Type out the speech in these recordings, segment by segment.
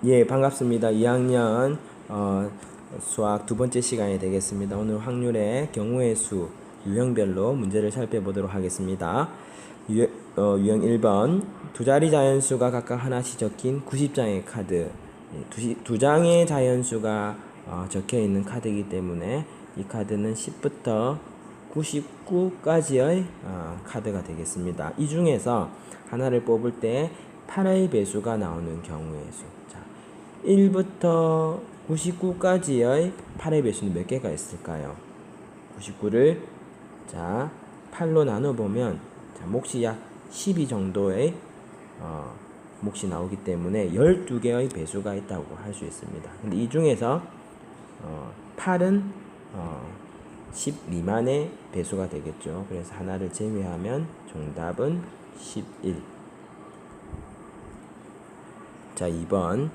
예, 반갑습니다. 2학년 수학 두 번째 시간이 되겠습니다. 오늘 확률의 경우의 수 유형별로 문제를 살펴보도록 하겠습니다. 유형 1번 두 자리 자연수가 각각 하나씩 적힌 90장의 카드. 두 장의 자연수가 적혀 있는 카드이기 때문에 이 카드는 10부터 99까지의 카드가 되겠습니다. 이 중에서 하나를 뽑을 때 8의 배수가 나오는 경우의 수. 자, 1부터 99까지의 8의 배수는 몇 개가 있을까요? 99를 자 8로 나눠보면 자, 몫이 약 12 정도의 몫이 나오기 때문에 12개의 배수가 있다고 할 수 있습니다. 근데 이 중에서 8은 10 미만의 배수가 되겠죠. 그래서 하나를 제외하면 정답은 11. 자, 2번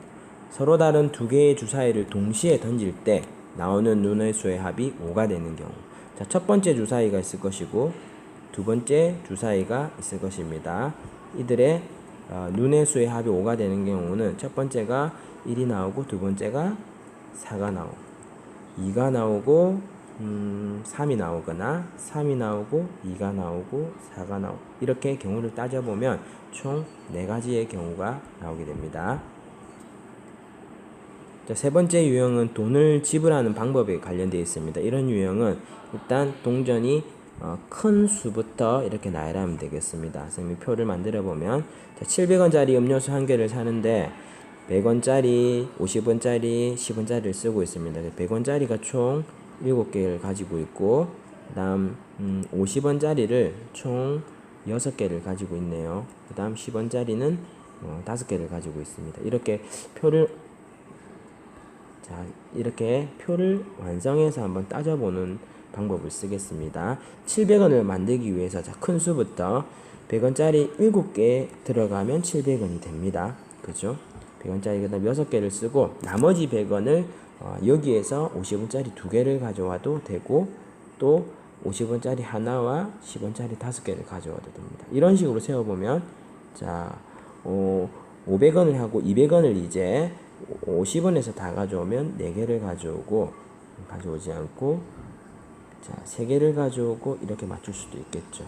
서로 다른 두 개의 주사위를 동시에 던질 때 나오는 눈의 수의 합이 5가 되는 경우. 자, 첫 번째 주사위가 있을 것이고 두 번째 주사위가 있을 것입니다. 이들의 눈의 수의 합이 5가 되는 경우는 첫 번째가 1이 나오고 두 번째가 4가 나오고 2가 나오고 3이 나오거나 3이 나오고 2가 나오고 4가 나오고 이렇게 경우를 따져보면 총 4가지의 경우가 나오게 됩니다. 자, 세 번째 유형은 돈을 지불하는 방법에 관련되어 있습니다. 이런 유형은 일단 동전이 큰 수부터 이렇게 나열하면 되겠습니다. 선생님이 표를 만들어 보면 700원짜리 음료수 한 개를 사는데 100원짜리, 50원짜리, 10원짜리를 쓰고 있습니다. 100원짜리가 총 7개를 가지고 있고 그 다음 50원짜리를 총 6개를 가지고 있네요. 그 다음 10원짜리는 5개를 가지고 있습니다. 이렇게 표를 완성해서 한번 따져보는 방법을 쓰겠습니다. 700원을 만들기 위해서 큰 수부터 100원짜리 7개 들어가면 700원이 됩니다. 그죠? 100원짜리 그 다음 6개를 쓰고 나머지 100원을 여기에서 50원짜리 2개를 가져와도 되고 또 50원짜리 하나와 10원짜리 5개를 가져와도 됩니다. 이런 식으로 세워보면 자 500원을 하고 200원을 이제 50원에서 다 가져오면 4개를 가져오지 않고 자 3개를 가져오고 이렇게 맞출 수도 있겠죠.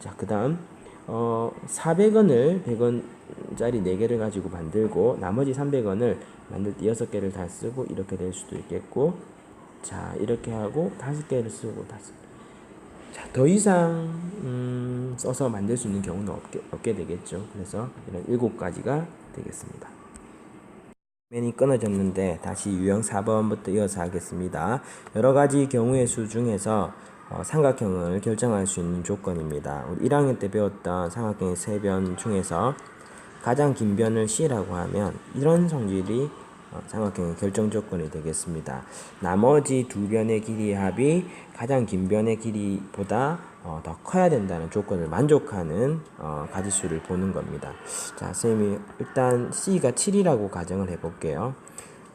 자, 그 다음 400원을 100원짜리 4개를 가지고 만들고 나머지 300원을 만들 때 6개를 다 쓰고 이렇게 될 수도 있겠고 자 이렇게 하고 5개를 쓰고 자, 더 이상 써서 만들 수 있는 경우는 없게 되겠죠. 그래서 이런 7가지가 되겠습니다. 화면이 끊어졌는데 다시 유형 4번부터 이어서 하겠습니다. 여러가지 경우의 수 중에서 삼각형을 결정할 수 있는 조건입니다. 우리 1학년 때 배웠던 삼각형의 세 변 중에서 가장 긴 변을 C라고 하면 이런 성질이 삼각형의 결정 조건이 되겠습니다. 나머지 두 변의 길이의 합이 가장 긴 변의 길이보다 더 커야 된다는 조건을 만족하는 가지수를 보는 겁니다. 자, 선생님이 일단 C가 7이라고 가정을 해볼게요.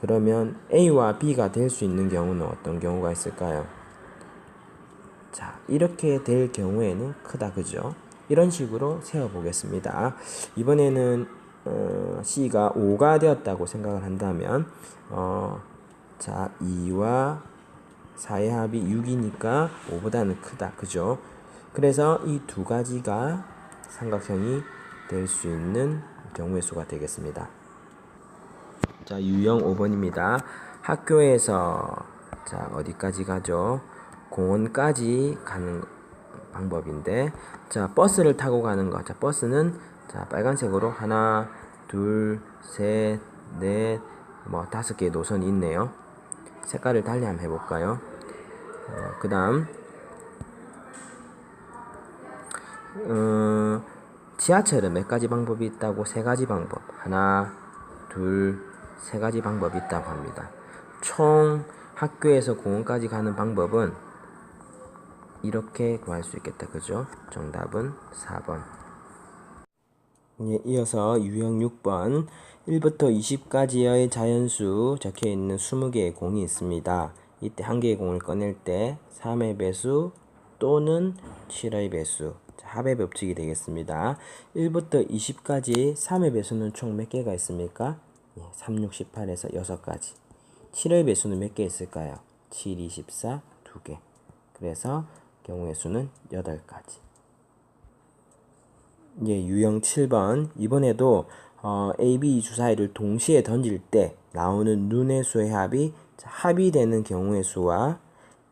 그러면 A와 B가 될 수 있는 경우는 어떤 경우가 있을까요? 자, 이렇게 될 경우에는 크다, 그죠? 이런 식으로 세워보겠습니다. 이번에는 C가 5가 되었다고 생각을 한다면 자 2와 4의 합이 6이니까 5보다는 크다, 그죠? 그래서 이 두 가지가 삼각형이 될 수 있는 경우의 수가 되겠습니다. 자, 유형 5번입니다. 학교에서 자 어디까지 가죠? 공원까지 가는 방법인데 자 버스를 타고 가는 거. 자 버스는 자 빨간색으로 하나 둘 셋 넷 뭐 5개의 노선이 있네요. 색깔을 달리 한번 해볼까요? 그 다음 지하철은 몇 가지 방법이 있다고? 3가지 방법. 하나 둘 3가지 방법이 있다고 합니다. 총 학교에서 공원까지 가는 방법은 이렇게 구할 수 있겠다, 그죠? 정답은 4번. 이어서 유형 6번 1부터 20까지의 자연수 적혀있는 20개의 공이 있습니다. 이때 한 개의 공을 꺼낼 때 3의 배수 또는 7의 배수 합의 법칙이 되겠습니다. 1부터 20까지 3의 배수는 총 몇 개가 있습니까? 3, 6, 18에서 6가지. 7의 배수는 몇 개 있을까요? 7, 2, 14, 2개. 그래서 경우의 수는 8가지. 유형 7번. 이번에도 A, B 주사위를 동시에 던질 때 나오는 눈의 수의 합이 되는 경우의 수와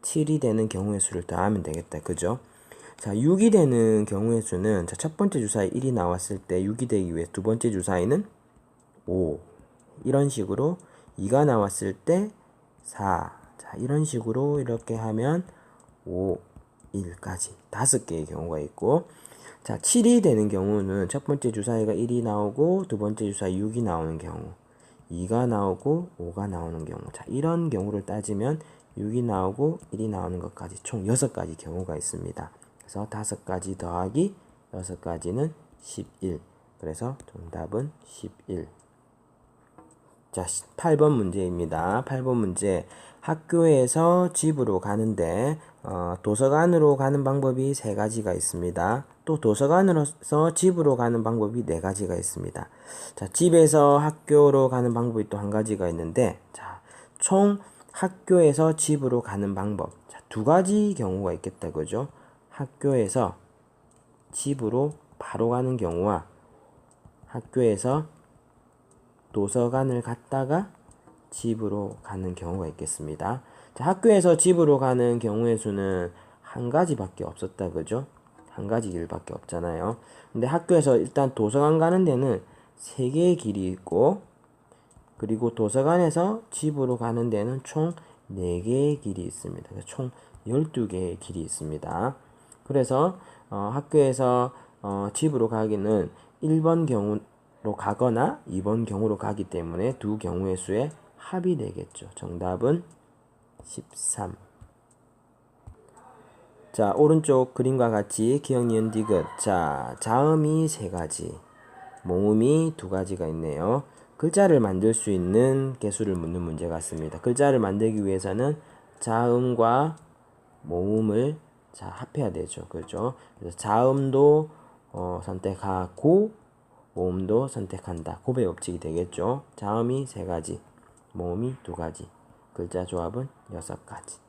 7이 되는 경우의 수를 더하면 되겠다. 그죠? 자, 6이 되는 경우의 수는 첫 번째 주사위 1이 나왔을 때 6이 되기 위해 두 번째 주사위는 5. 이런 식으로 2가 나왔을 때 4. 자, 이런 식으로 이렇게 하면 5, 1까지 5개의 경우가 있고, 자, 7이 되는 경우는 첫 번째 주사위가 1이 나오고 두 번째 주사위 6이 나오는 경우, 2가 나오고 5가 나오는 경우. 자, 이런 경우를 따지면 6이 나오고 1이 나오는 것까지 총 6가지 경우가 있습니다. 그래서 5가지 더하기 6가지는 11. 그래서 정답은 11. 자, 8번 문제입니다. 8번 문제. 학교에서 집으로 가는데 도서관으로 가는 방법이 3가지가 있습니다. 또 도서관으로서 집으로 가는 방법이 4가지가 있습니다. 자, 집에서 학교로 가는 방법이 또 1가지가 있는데, 자, 총 학교에서 집으로 가는 방법. 자, 2가지 경우가 있겠다. 그죠? 학교에서 집으로 바로 가는 경우와 학교에서 도서관을 갔다가 집으로 가는 경우가 있겠습니다. 자, 학교에서 집으로 가는 경우의 수는 1가지밖에 없었다. 그죠? 1가지 길밖에 없잖아요. 근데 학교에서 일단 도서관 가는 데는 3개의 길이 있고, 그리고 도서관에서 집으로 가는 데는 총 4개의 길이 있습니다. 총 12개의 길이 있습니다. 그래서 학교에서 집으로 가기는 1번 경우로 가거나 2번 경우로 가기 때문에 두 경우의 수의 합이 되겠죠. 정답은 13. 자, 오른쪽 그림과 같이 기억, 니은, 디귿. 자, 자음이 3가지, 모음이 2가지가 있네요. 글자를 만들 수 있는 개수를 묻는 문제 같습니다. 글자를 만들기 위해서는 자음과 모음을 합해야 되죠. 그렇죠? 그래서 자음도 선택하고 모음도 선택한다. 곱의 법칙이 되겠죠. 자음이 3가지, 모음이 2가지, 글자 조합은 6가지.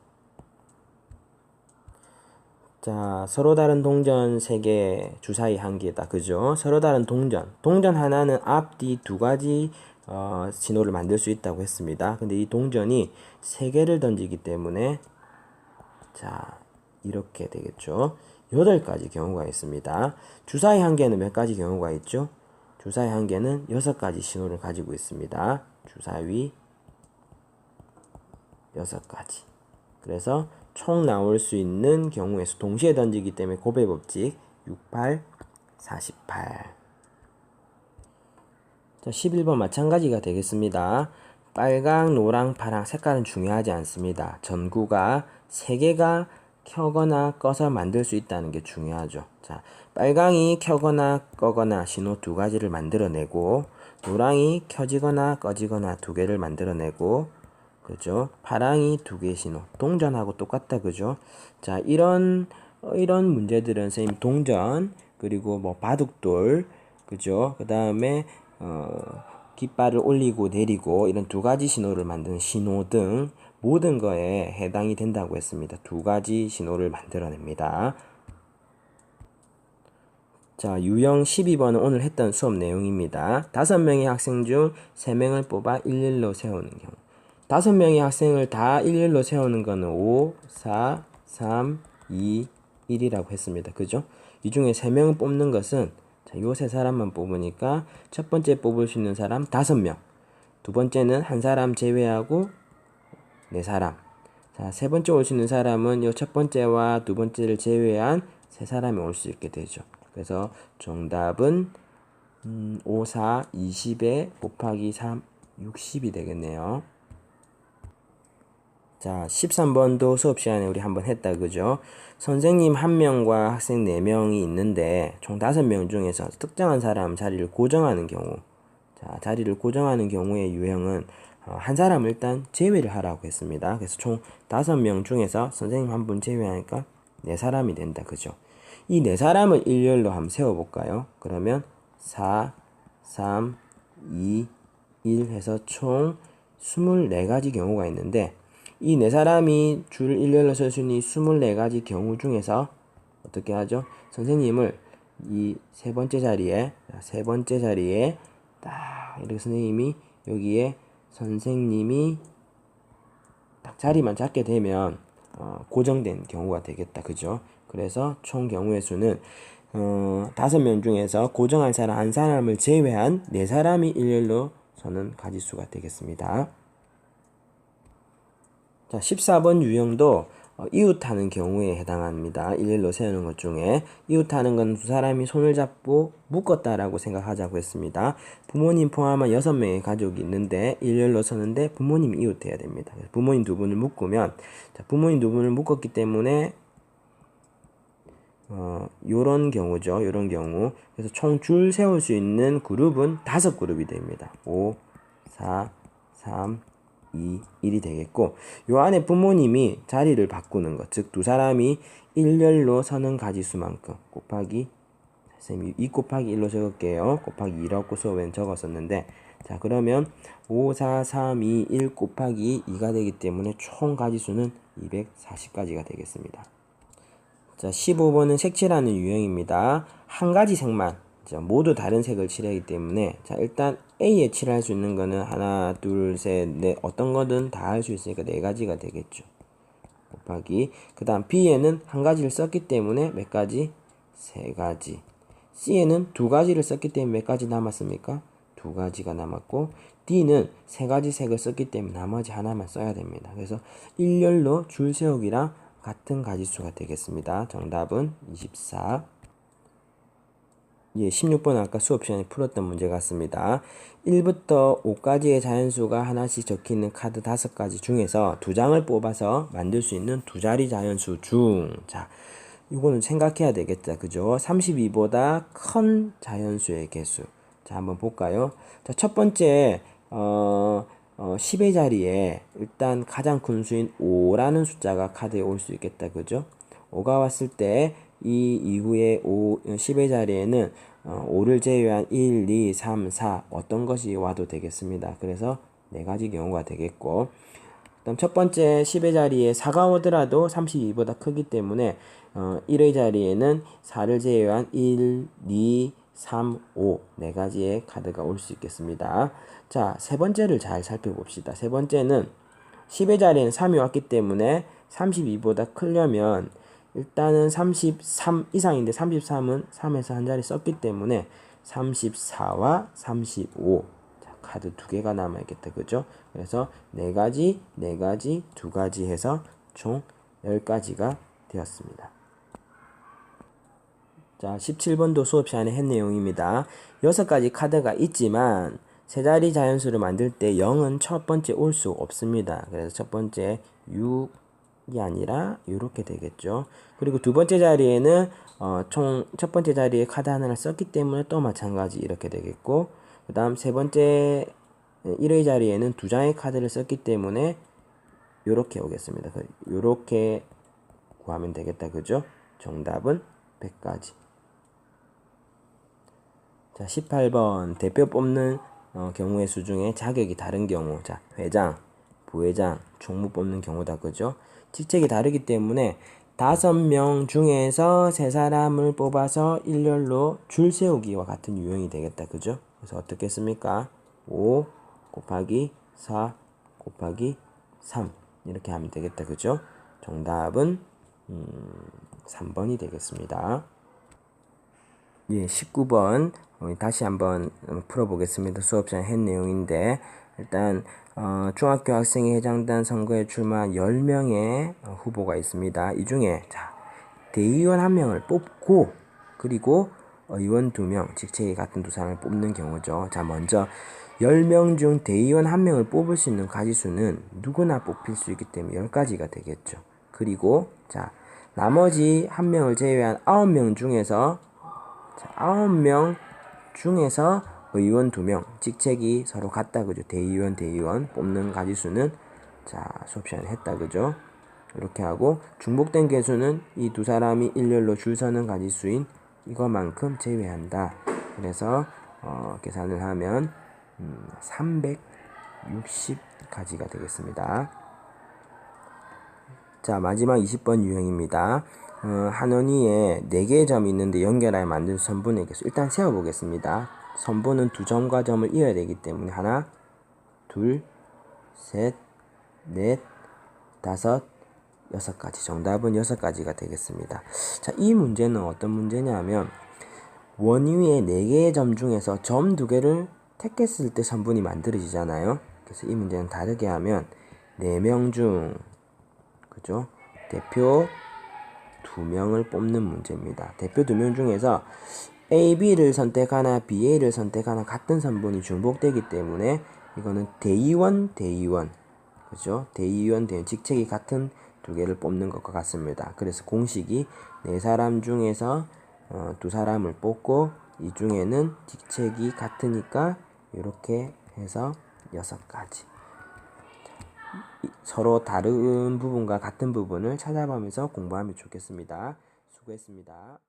자, 서로 다른 동전 3개, 주사위 1개다. 그죠? 서로 다른 동전 하나는 앞, 뒤 2가지 신호를 만들 수 있다고 했습니다. 근데 이 동전이 3개를 던지기 때문에, 자, 이렇게 되겠죠. 8가지 경우가 있습니다. 주사위 1개는 몇 가지 경우가 있죠? 주사위 1개는 6가지 신호를 가지고 있습니다. 주사위 6가지. 그래서 총 나올 수 있는 경우의 수 동시에 던지기 때문에 곱의 법칙 6, 8, 48. 자, 11번 마찬가지가 되겠습니다. 빨강, 노랑, 파랑 색깔은 중요하지 않습니다. 전구가 3개가 켜거나 꺼서 만들 수 있다는 게 중요하죠. 자, 빨강이 켜거나 꺼거나 신호 2가지를 만들어내고, 노랑이 켜지거나 꺼지거나 2개를 만들어내고, 그죠? 파랑이 2개의 신호. 동전하고 똑같다. 그죠? 자, 이런 문제들은 선생님 동전, 그리고 뭐 바둑돌, 그죠? 그 다음에 깃발을 올리고 내리고 이런 2가지 신호를 만드는 신호등, 모든 거에 해당이 된다고 했습니다. 2가지 신호를 만들어냅니다. 자, 유형 12번은 오늘 했던 수업 내용입니다. 5명의 학생 중 3명을 뽑아 일일로 세우는 경우. 5명의 학생을 다 일일로 세우는 거는 5, 4, 3, 2, 1이라고 했습니다. 그죠? 이 중에 3명을 뽑는 것은, 자, 요 3사람만 뽑으니까 첫 번째 뽑을 수 있는 사람 5명. 두 번째는 한 사람 제외하고 4사람. 자, 세 번째 올 수 있는 사람은 요 첫 번째와 두 번째를 제외한 3사람이 올 수 있게 되죠. 그래서 정답은 5, 4, 20에 곱하기 3, 60이 되겠네요. 자, 13번도 수업 시간에 우리 한번 했다. 그죠? 선생님 1명과 학생 4명이 있는데 총 5명 중에서 특정한 사람 자리를 고정하는 경우. 자, 자리를 고정하는 경우의 유형은 한 사람을 일단 제외를 하라고 했습니다. 그래서 총 5명 중에서 선생님 한 분 제외하니까 4사람이 된다. 그죠? 이 4사람을 일렬로 한번 세워볼까요? 그러면 4, 3, 2, 1 해서 총 24가지 경우가 있는데 이 네 사람이 줄 일렬로 설 수 있는 이 24가지 경우 중에서 어떻게 하죠? 선생님을 이 세 번째 자리에 딱 이렇게 선생님이 여기에 선생님이 딱 자리만 잡게 되면 고정된 경우가 되겠다. 그죠? 그래서 총 경우의 수는 5명 중에서 고정할 사람 한 사람을 제외한 4사람이 일렬로 서는 가지수가 되겠습니다. 자, 14번 유형도 이웃하는 경우에 해당합니다. 일렬로 세우는 것 중에 이웃하는 건 두 사람이 손을 잡고 묶었다라고 생각하자고 했습니다. 부모님 포함한 6명의 가족이 있는데 일렬로 서는데 부모님 이웃해야 됩니다. 부모님 두 분을 묶으면 자, 부모님 두 분을 묶었기 때문에 요런 경우죠. 요런 경우. 그래서 총 줄 세울 수 있는 그룹은 5그룹이 됩니다. 5, 4, 3, 2, 1이 되겠고 요 안에 부모님이 자리를 바꾸는 것, 즉 두 사람이 일렬로 서는 가지수만큼 곱하기 선생님이 2 곱하기 1로 적을게요. 곱하기 2라고 수업엔 적었었는데 자 그러면 5, 4, 3, 2, 1 곱하기 2가 되기 때문에 총 가지수는 240가지가 되겠습니다. 자 15번은 색칠하는 유형입니다. 한 가지 색만 모두 다른 색을 칠하기 때문에 자 일단 A에 칠할 수 있는 거는 하나, 둘, 셋, 넷 어떤 거든 다 할 수 있으니까 4가지가 되겠죠. 곱하기 그 다음 B에는 한 가지를 썼기 때문에 몇 가지? 3가지. C에는 2가지를 썼기 때문에 몇 가지 남았습니까? 2가지가 남았고 D는 3가지 색을 썼기 때문에 나머지 하나만 써야 됩니다. 그래서 일렬로 줄 세우기랑 같은 가지수가 되겠습니다. 정답은 24. 예, 16번 아까 수업 시간에 풀었던 문제 같습니다. 1부터 5까지의 자연수가 하나씩 적혀있는 카드 5가지 중에서 2장을 뽑아서 만들 수 있는 두 자리 자연수 중, 자, 이거는 생각해야 되겠다. 그죠? 32보다 큰 자연수의 개수. 자, 한번 볼까요? 자, 첫 번째, 10의 자리에 일단 가장 큰 수인 5라는 숫자가 카드에 올 수 있겠다. 그죠? 5가 왔을 때 이 이후에 10의 자리에는 5를 제외한 1, 2, 3, 4 어떤 것이 와도 되겠습니다. 그래서 4가지 경우가 되겠고 그다음 첫 번째 10의 자리에 4가 오더라도 32보다 크기 때문에 1의 자리에는 4를 제외한 1, 2, 3, 5 4가지의 카드가 올 수 있겠습니다. 자, 세 번째를 잘 살펴봅시다. 세 번째는 10의 자리에는 3이 왔기 때문에 32보다 크려면 일단은 33 이상인데 33은 3에서 한 자리 썼기 때문에 34와 35 자, 카드 2개가 남아있겠다. 그죠? 그래서 4가지, 4가지, 2가지 해서 총 10가지가 되었습니다. 자, 17번도 수업 시간에 했 내용입니다. 6가지 카드가 있지만 세 자리 자연수를 만들 때 0은 첫 번째 올 수 없습니다. 그래서 첫 번째 6이 아니라 이렇게 되겠죠. 그리고 두 번째 자리에는 총 첫 번째 자리에 카드 하나를 썼기 때문에 또 마찬가지 이렇게 되겠고 그 다음 세 번째 1의 자리에는 2장의 카드를 썼기 때문에 이렇게 오겠습니다. 이렇게 구하면 되겠다. 그죠? 정답은 100가지. 자, 18번 대표 뽑는 경우의 수 중에 자격이 다른 경우. 자, 회장, 부회장, 총무 뽑는 경우다. 그죠? 직책이 다르기 때문에 5명 중에서 3사람을 뽑아서 일렬로 줄 세우기와 같은 유형이 되겠다. 그죠? 그래서 어떻게 씁니까? 5 곱하기 4 곱하기 3 이렇게 하면 되겠다. 그죠? 정답은 3번이 되겠습니다. 예, 19번 다시 한번 풀어보겠습니다. 수업 시간에 했 내용인데 일단 중학교 학생회 회장단 선거에 출마한 10명의 후보가 있습니다. 이 중에 자, 대의원 1명을 뽑고 그리고 의원 2명, 직책이 같은 2사람을 뽑는 경우죠. 자, 먼저 10명 중 대의원 1명을 뽑을 수 있는 가지수는 누구나 뽑힐 수 있기 때문에 10가지가 되겠죠. 그리고 자, 나머지 1명을 제외한 9명 중에서 9명 중에서 의원 2명, 직책이 서로 같다. 그죠? 대의원 뽑는 가지수는 자, 수업 시간에 했다. 그죠? 이렇게 하고 중복된 개수는 이 2사람이 일렬로 줄 서는 가지수인 이것만큼 제외한다. 그래서 계산을 하면 360가지가 되겠습니다. 자, 마지막 20번 유형입니다. 한 원위에 4개의 점이 있는데 연결하여 만든 선분의 개수. 일단 세어보겠습니다. 선분은 두 점과 점을 이어야 되기 때문에 하나, 둘, 셋, 넷, 다섯, 6가지. 정답은 6가지가 되겠습니다. 자, 이 문제는 어떤 문제냐면 원위에 4개의 점 중에서 점 2개를 택했을 때 선분이 만들어지잖아요. 그래서 이 문제는 다르게 하면 4명 중 그죠? 대표 2명을 뽑는 문제입니다. 대표 2명 중에서 A, B를 선택하나 B, A를 선택하나 같은 선분이 중복되기 때문에 이거는 대의원, 그죠? 대의원, 직책이 같은 2개를 뽑는 것과 같습니다. 그래서 공식이 4사람 중에서 2사람을 뽑고 이 중에는 직책이 같으니까 이렇게 해서 6가지. 서로 다른 부분과 같은 부분을 찾아보면서 공부하면 좋겠습니다. 수고했습니다.